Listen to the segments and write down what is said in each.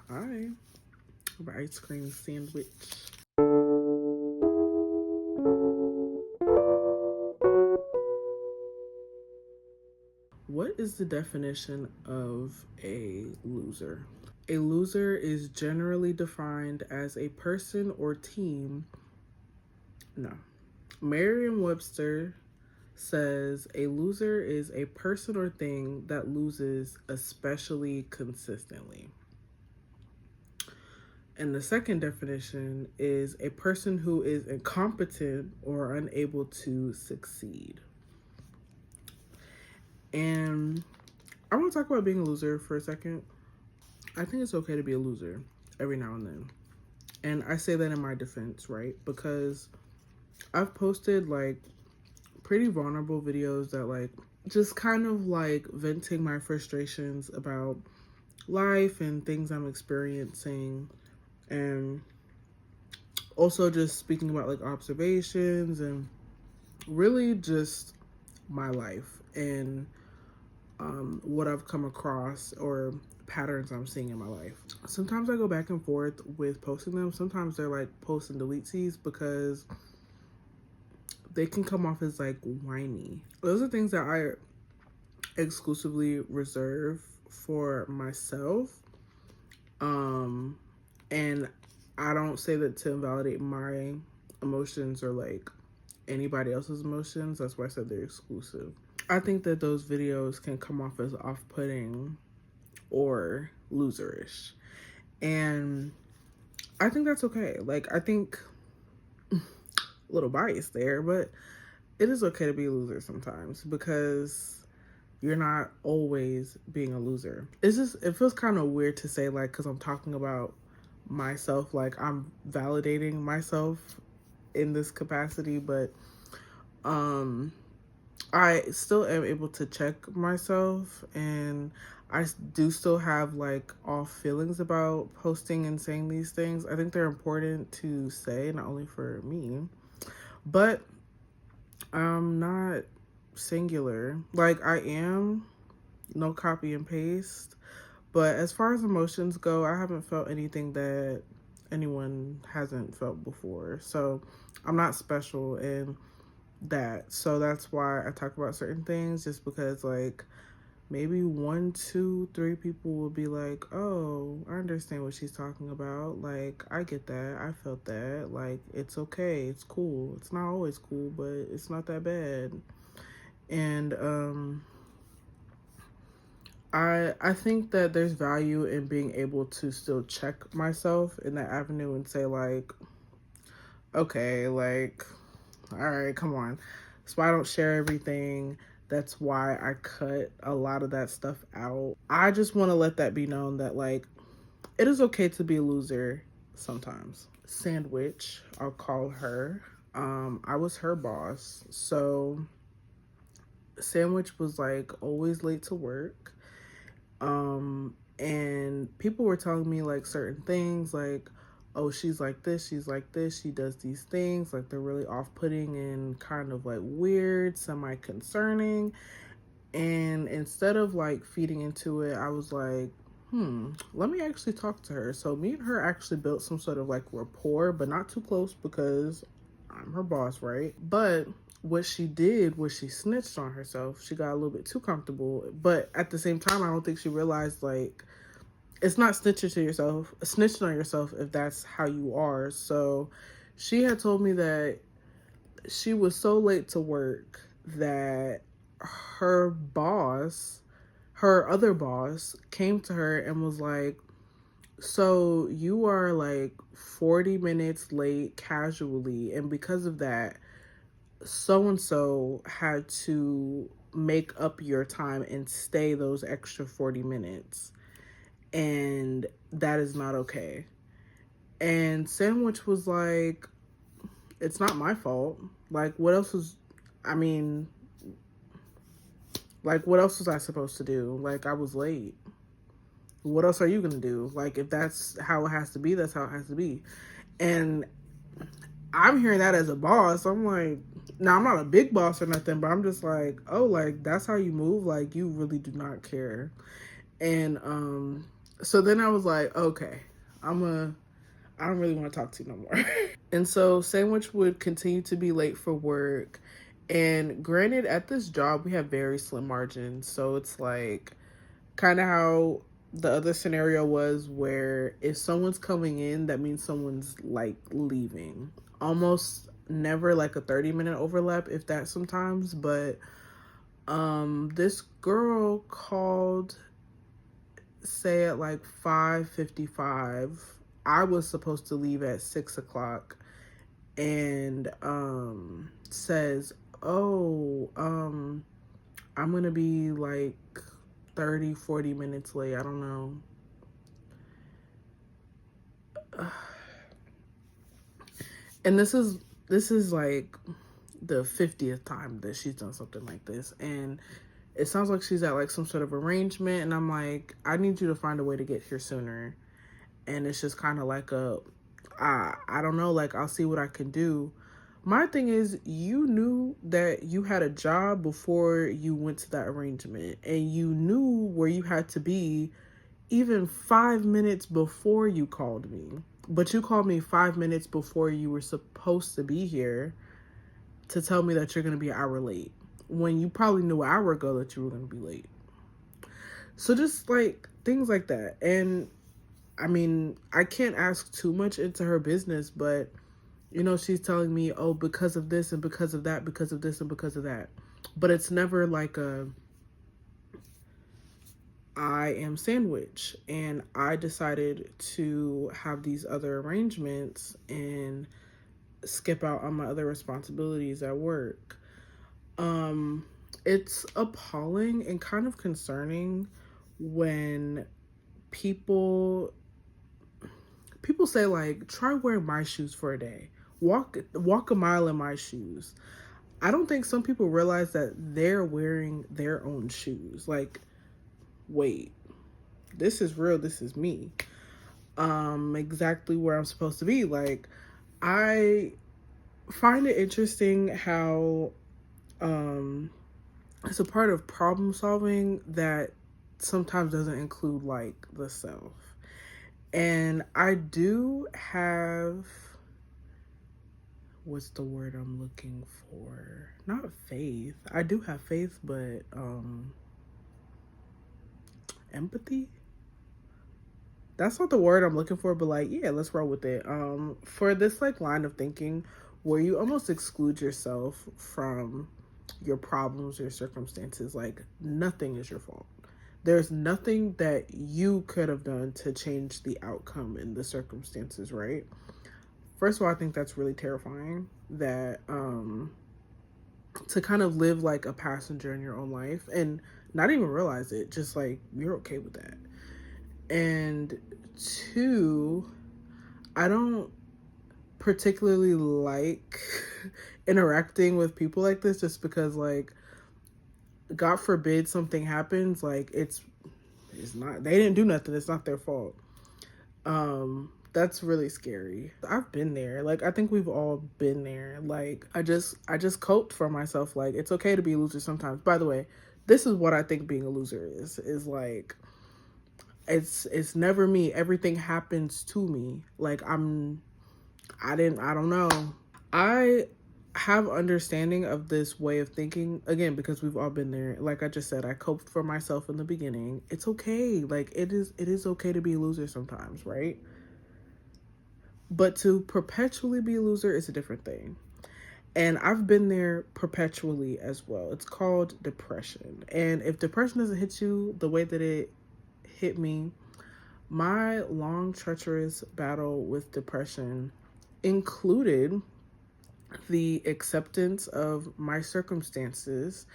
I have an ice cream sandwich. What is the definition of a loser? A loser is generally defined as a person or team. No. Merriam-Webster says a loser is a person or thing that loses especially consistently. And the second definition is a person who is incompetent or unable to succeed. And I want to talk about being a loser for a second. I think it's okay to be a loser every now and then. And I say that in my defense, right? Because I've posted like pretty vulnerable videos that like just kind of like venting my frustrations about life and things I'm experiencing, and also just speaking about like observations and really just my life and what I've come across or patterns I'm seeing in my life. Sometimes I go back and forth with posting them. Sometimes they're like post and deletes because they can come off as like whiny. Those are things that I exclusively reserve for myself. And I don't say that to invalidate my emotions or like anybody else's emotions. That's why I said they're exclusive. I think that those videos can come off as off-putting or loserish. And I think that's okay. Like, I think a little bias there, but it is okay to be a loser sometimes because you're not always being a loser. It's just, it feels kind of weird to say like, because I'm talking about myself, like I'm validating myself in this capacity, but I still am able to check myself, and I do still have like off feelings about posting and saying these things. I think they're important to say, not only for me, but I'm not singular. Like I am, no copy and paste. But as far as emotions go, I haven't felt anything that anyone hasn't felt before. So I'm not special in that. So that's why I talk about certain things, just because like maybe 1, 2, 3 people will be like, oh, I understand what she's talking about. Like, I get that. I felt that. Like, it's okay. It's cool. It's not always cool, but it's not that bad. And I think that there's value in being able to still check myself in that avenue and say like, okay, like, all right, come on. So I don't share everything. That's why I cut a lot of that stuff out. I just want to let that be known that like, it is okay to be a loser sometimes. Sandwich, I'll call her. I was her boss. So Sandwich was like always late to work. And people were telling me like certain things like, oh, she's like this, she does these things, like they're really off-putting and kind of like weird, semi-concerning. And instead of like feeding into it, I was like, let me actually talk to her. So me and her actually built some sort of like rapport, but not too close because I'm her boss, right? But what she did was she snitched on herself. She got a little bit too comfortable, but at the same time, I don't think she realized like it's not snitching on yourself if that's how you are. So she had told me that she was so late to work that her boss, her other boss, came to her and was like, so you are like 40 minutes late casually, and because of that, so and so had to make up your time and stay those extra 40 minutes. And that is not okay. And Sandwich was like, it's not my fault. Like, what else was, I mean, like, what else was I supposed to do? Like, I was late. What else are you going to do? Like, if that's how it has to be, that's how it has to be. And I'm hearing that as a boss. I'm like, now I'm not a big boss or nothing, but I'm just like, oh, like, that's how you move? Like, you really do not care. And So then I was like, okay, I don't really want to talk to you no more. And so Sandwich would continue to be late for work. And granted, at this job, we have very slim margins. So it's like kind of how the other scenario was, where if someone's coming in, that means someone's like leaving. Almost never like a 30-minute overlap, if that sometimes. But this girl called, say at like 5:55. I was supposed to leave at 6 o'clock, and says, "Oh, I'm gonna be like 30, 40 minutes late. I don't know." And this is like the 50th time that she's done something like this, and it sounds like she's at like some sort of arrangement, and I'm like, I need you to find a way to get here sooner. And it's just kind of like I don't know, like, I'll see what I can do. My thing is, you knew that you had a job before you went to that arrangement, and you knew where you had to be even 5 minutes before you called me. But you called me 5 minutes before you were supposed to be here to tell me that you're going to be an hour late, when you probably knew an hour ago that you were going to be late. So just like things like that. And I mean, I can't ask too much into her business, but she's telling me, oh, because of this and because of that, because of this and because of that. But it's never like I am Sandwich and I decided to have these other arrangements and skip out on my other responsibilities at work. Um, it's appalling and kind of concerning when people people say, like, try wearing my shoes for a day. Walk a mile in my shoes. I don't think some people realize that they're wearing their own shoes. Like, wait, this is real, this is me. Exactly where I'm supposed to be. Like, I find it interesting how it's a part of problem solving that sometimes doesn't include like the self. And I do have, what's the word I'm looking for? Not faith. I do have faith, but empathy. That's not the word I'm looking for, but like, yeah, let's roll with it. For this like line of thinking where you almost exclude yourself from your problems or circumstances, like nothing is your fault. There's nothing that you could have done to change the outcome in the circumstances, right? First of all, I think that's really terrifying, that to kind of live like a passenger in your own life and not even realize it, just like you're okay with that. And two, I don't particularly like interacting with people like this, just because, like, God forbid something happens, like it's not, they didn't do nothing, it's not their fault. That's really scary. I've been there. Like, I think we've all been there. Like, I just coped for myself. Like, it's okay to be a loser sometimes. By the way, this is what I think being a loser is like, it's never me. Everything happens to me. Like, I don't know. I have understanding of this way of thinking, again, because we've all been there. Like I just said, I coped for myself in the beginning. It's okay. Like, it is okay to be a loser sometimes, right? But to perpetually be a loser is a different thing. And I've been there perpetually as well. It's called depression. And if depression doesn't hit you the way that it hit me, my long, treacherous battle with depression included the acceptance of my circumstances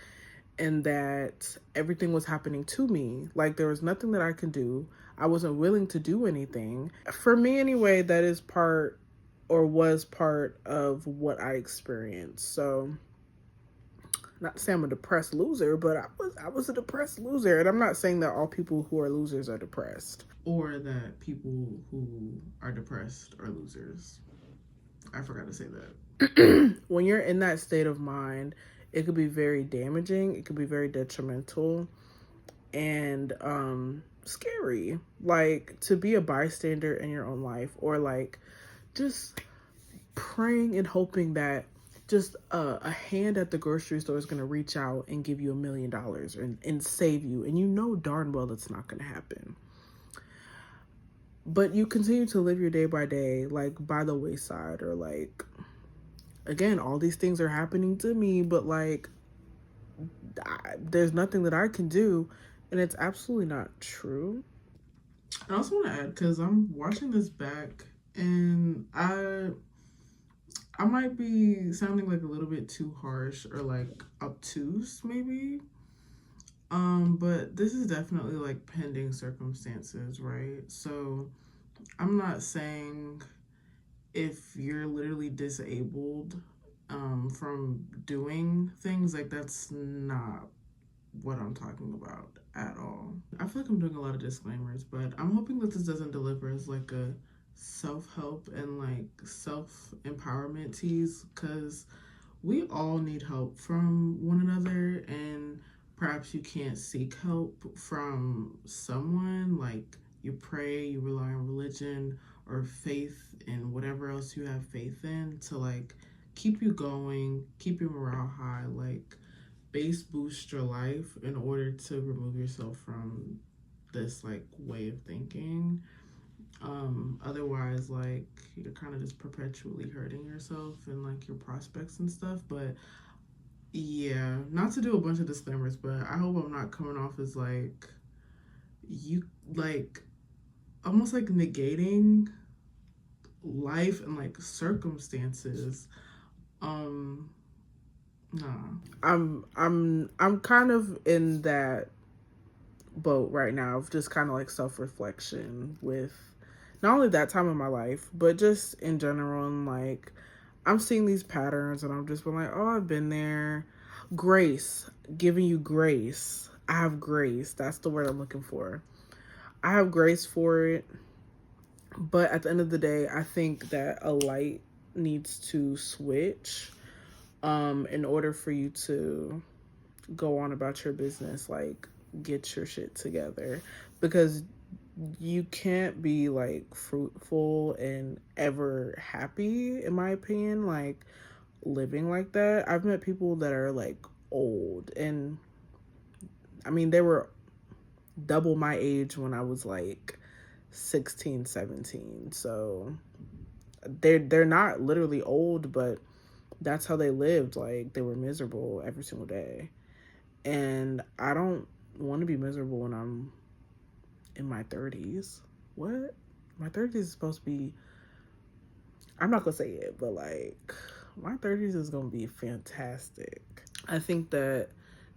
and that everything was happening to me. Like, there was nothing that I could do. I wasn't willing to do anything. For me, anyway, that is part, or was part of what I experienced. So, not to say I'm a depressed loser, but I was a depressed loser. And I'm not saying that all people who are losers are depressed, or that people who are depressed are losers. I forgot to say that. When you're in that state of mind, it could be very damaging. It could be very detrimental. And scary. Like, to be a bystander in your own life, or like just praying and hoping that just a hand at the grocery store is going to reach out and give you $1 million and save you. And you know darn well that's not going to happen. But you continue to live your day by day, like by the wayside, or like, again, all these things are happening to me, but like, there's nothing that I can do. And it's absolutely not true. I also want to add, because I'm watching this back, and I might be sounding like a little bit too harsh or like obtuse, maybe. But this is definitely like pending circumstances, right? So I'm not saying if you're literally disabled from doing things, like that's not what I'm talking about at all. I feel like I'm doing a lot of disclaimers, but I'm hoping that this doesn't deliver as like a self-help and like self-empowerment tease, because we all need help from one another, and perhaps you can't seek help from someone. Like, you pray, you rely on religion or faith in whatever else you have faith in to like keep you going, keep your morale high, like base boost your life in order to remove yourself from this like way of thinking. Otherwise, like, you're kind of just perpetually hurting yourself and like your prospects and stuff. But yeah, not to do a bunch of disclaimers, but I hope I'm not coming off as like you, like, almost like negating life and like circumstances. Nah. I'm kind of in that boat right now of just kind of like self-reflection with not only that time in my life, but just in general. And like, I'm seeing these patterns and I'm just been like, oh, I've been there. Grace, giving you grace. I have grace. That's the word I'm looking for. I have grace for it. But at the end of the day, I think that a light needs to switch in order for you to go on about your business, like get your shit together, because you can't be like fruitful and ever happy, in my opinion, like living like that. I've met people that are like old, and I mean, they were double my age when I was like 16, 17. So they're not literally old, but that's how they lived. Like, they were miserable every single day. And I don't want to be miserable when I'm in my 30s. What? My 30s is supposed to be, I'm not going to say it, but like, my 30s is going to be fantastic. I think that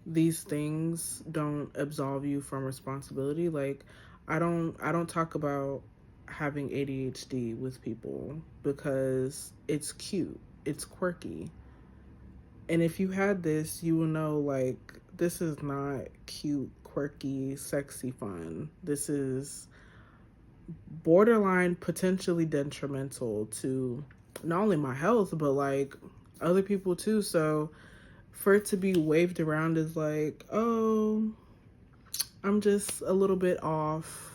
these things don't absolve you from responsibility. Like, I don't talk about having ADHD with people because it's cute. It's quirky. And if you had this, you will know, like, this is not cute, quirky, sexy fun. This is borderline potentially detrimental to not only my health, but like other people too. So for it to be waved around as like, oh, I'm just a little bit off.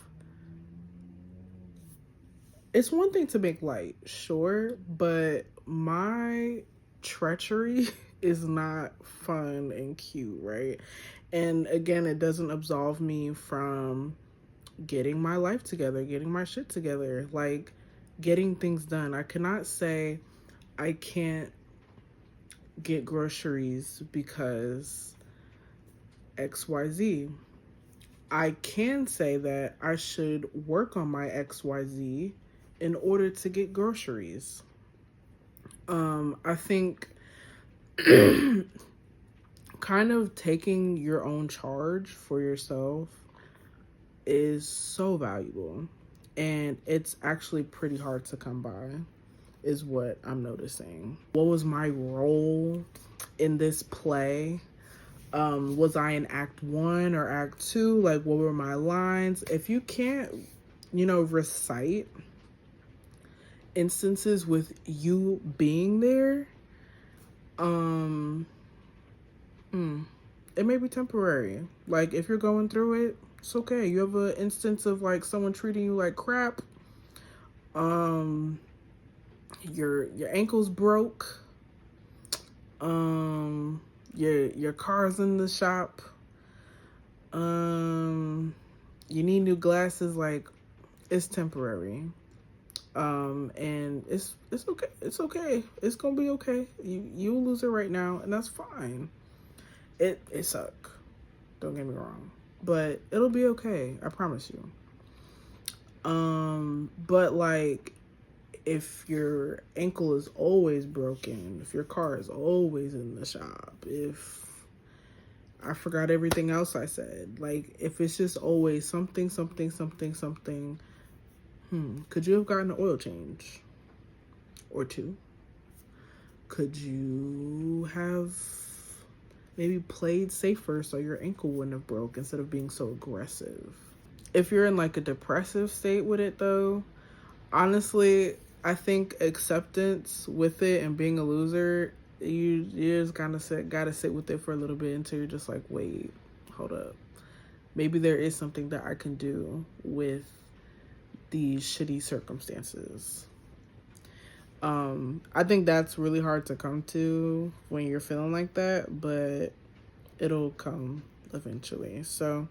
It's one thing to make light, sure, but my treachery is not fun and cute, right? And again, it doesn't absolve me from getting my life together, getting my shit together, like getting things done. I cannot say I can't get groceries because XYZ. I can say that I should work on my XYZ in order to get groceries. I think kind of taking your own charge for yourself is so valuable, and it's actually pretty hard to come by, is what I'm noticing. What was my role in this play? Was I in act 1 or act 2? Like, what were my lines? If you can't, recite instances with you being there, it may be temporary. Like, if you're going through it, It's okay. You have an instance of like someone treating you like crap. Um, your ankle's broke. Your car's in the shop. You need new glasses. Like, it's temporary. And it's okay. It's okay. It's gonna be okay. You'll lose it right now, and that's fine. It suck. Don't get me wrong, but it'll be okay. I promise you. But like, if your ankle is always broken, if your car is always in the shop, if I forgot everything else I said, like if it's just always something, could you have gotten an oil change or two? Could you have maybe played safer so your ankle wouldn't have broke instead of being so aggressive? If you're in like a depressive state with it though, honestly, I think acceptance with it and being a loser, you just gotta sit with it for a little bit until you're just like, wait, hold up. Maybe there is something that I can do with these shitty circumstances. I think that's really hard to come to when you're feeling like that, but it'll come eventually. So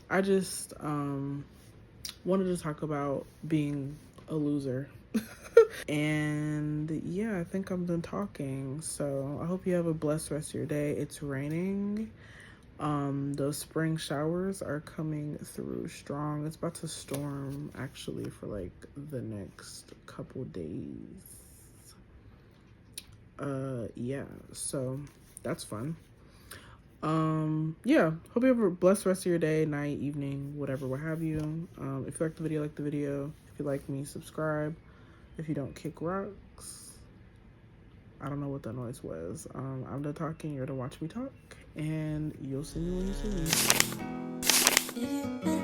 I just wanted to talk about being a loser. And yeah, I think I'm done talking. So I hope you have a blessed rest of your day. It's raining. Those spring showers are coming through strong. It's about to storm actually for like the next couple days. Yeah, so that's fun. Yeah, hope you have a blessed rest of your day, night, evening, whatever, what have you. If you like the video, like the video. If you like me, subscribe. If you don't kick rocks, I don't know what that noise was. I'm done talking. You're to watch me talk, and you'll see me when you see me.